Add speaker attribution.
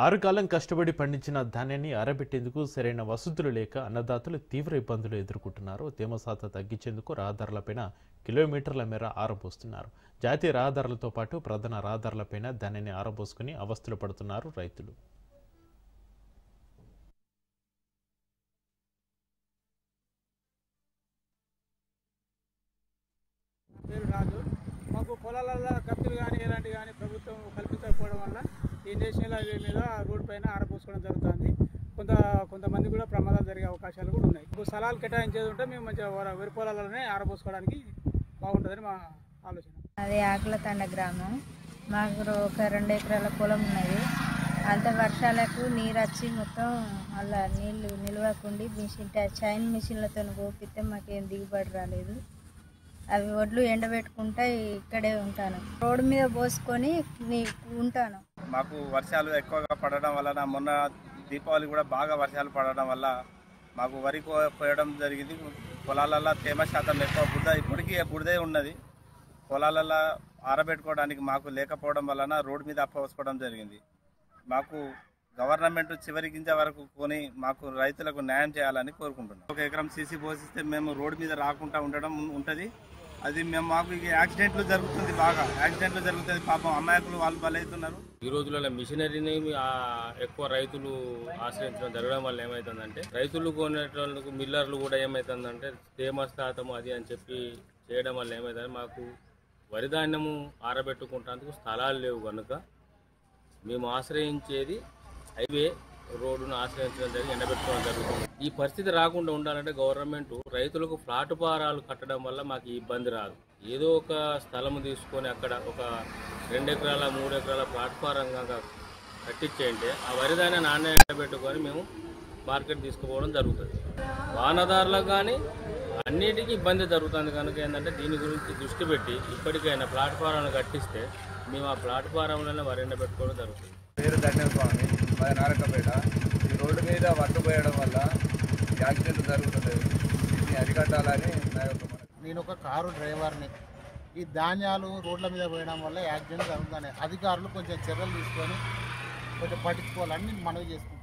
Speaker 1: ఆరుకాలం కష్టపడి పండించిన ధాన్యాన్ని ఆరబెట్టేందుకు సరైన వసతులు లేక అన్నదాతలు తీవ్ర ఇబ్బందులు ఎదుర్కొంటున్నారు. తేమ శాతం తగ్గించేందుకు రహదారులపైన కిలోమీటర్ల మేర ఆరబోస్తున్నారు. జాతీయ రహదారులతో పాటు ప్రధాన రహదారులపైన ధాన్యాన్ని ఆరబోసుకుని అవస్థలు పడుతున్నారు రైతులు.
Speaker 2: పేరు రాజు. మాకు పొలాలలో కత్తులు కానీ ఎలాంటి కానీ ప్రభుత్వం కల్పించకపోవడం వల్ల ఈ నేషనల్ హైవే మీద రోడ్డు పైన ఆరబోసుకోవడం జరుగుతుంది. కొంతమంది కూడా ప్రమాదాలు జరిగే అవకాశాలు కూడా ఉన్నాయి. ఇప్పుడు స్థలాలు కేటాయించేది ఉంటే మేము మంచిగా వరి పొలాలలోనే ఆరబోసుకోవడానికి బాగుంటుందని మా ఆలోచన.
Speaker 3: అది ఆకులతండ గ్రామం. మాకు ఒక 2 ఎకరాల పొలం ఉన్నది. అంత వర్షాలకు నీరు వచ్చి మొత్తం అలా నీళ్లు నిలవకుండి చైన్ మిషన్లతో పోపిస్తే మాకేం దిగుబడి రాలేదు. అవి వడ్లు ఎండబెట్టుకుంటే ఇక్కడే ఉంటాను, రోడ్డు మీద పోసుకొని ఉంటాను.
Speaker 4: మాకు వర్షాలు ఎక్కువగా పడడం వలన మొన్న దీపావళి కూడా బాగా వర్షాలు పడడం వల్ల మాకు వరి కోయడం జరిగింది. పొలాలలో తేమ శాతం ఎక్కువ ఇప్పటికీ బురదే ఉన్నది. పొలాలలో ఆరబెట్టుకోవడానికి మాకు లేకపోవడం వలన రోడ్డు మీద అప్పవేసుకోవడం జరిగింది. మాకు గవర్నమెంట్ చివరి గింజ వరకు కొని మాకు రైతులకు న్యాయం చేయాలని కోరుకుంటున్నాం. 1 ఎకరం సీసీ పోసిస్తే మేము రోడ్డు మీద రాకుండా ఉండడం ఉంటుంది. అది మాకు యాక్సిడెంట్లు జరుగుతుంది, బాగా యాక్సిడెంట్లు జరుగుతుంది. పాపం అమాయకులు వాళ్ళు బలవుతున్నారు.
Speaker 5: ఈ రోజులలో మిషనరీని ఎక్కువ రైతులు ఆశ్రయించడం జరగడం వల్ల ఏమవుతుందంటే రైతులు కొనేటోళ్ళకు మిల్లర్లు కూడా ఏమవుతుందంటే తేమ శాతం అది అని చెప్పి చేయడం వల్ల ఏమవుతుంది, మాకు వరి ధాన్యము ఆరబెట్టుకుంటేందుకు స్థలాలు లేవు కనుక మేము ఆశ్రయించేది హైవే రోడ్డును ఆశ్రయించడం జరిగి ఎండబెట్టుకోవడం జరుగుతుంది. ఈ పరిస్థితి రాకుండా ఉండాలంటే గవర్నమెంట్ రైతులకు ఫ్లాట్ పారాలు కట్టడం వల్ల మాకు ఇబ్బంది రాదు. ఏదో ఒక స్థలం తీసుకొని అక్కడ ఒక 2 ఎకరాల 3 ఎకరాల ప్లాట్ఫారంగా కట్టించేయంటే ఆ వరిదాన్ని నాణ్య ఎండబెట్టుకొని మేము మార్కెట్ తీసుకుపోవడం జరుగుతుంది. వాహనదారులకు కానీ అన్నిటికీ ఇబ్బంది జరుగుతుంది కనుక ఏంటంటే దీని గురించి దృష్టి పెట్టి ఇప్పటికైనా ప్లాట్ఫారాలను కట్టిస్తే మేము ఆ ప్లాట్ఫారంలోనే వరి ఎండబెట్టుకోవడం జరుగుతుంది.
Speaker 6: పేరు ధన్యస్వామి, మాది నారకపేట. ఈ రోడ్డు మీద వడ్డు పోయడం వల్ల యాక్సిడెంట్ జరుగుతుంది. దీన్ని అరికట్టాలని నా యొక్క.
Speaker 7: నేను ఒక కారు డ్రైవర్ని. ఈ ధాన్యాలు రోడ్ల మీద పోయడం వల్ల యాక్సిడెంట్ జరుగుతుంది. అధికారులు కొంచెం చర్యలు తీసుకొని కొంచెం పట్టించుకోవాలని మనవి చేసుకుంటాను.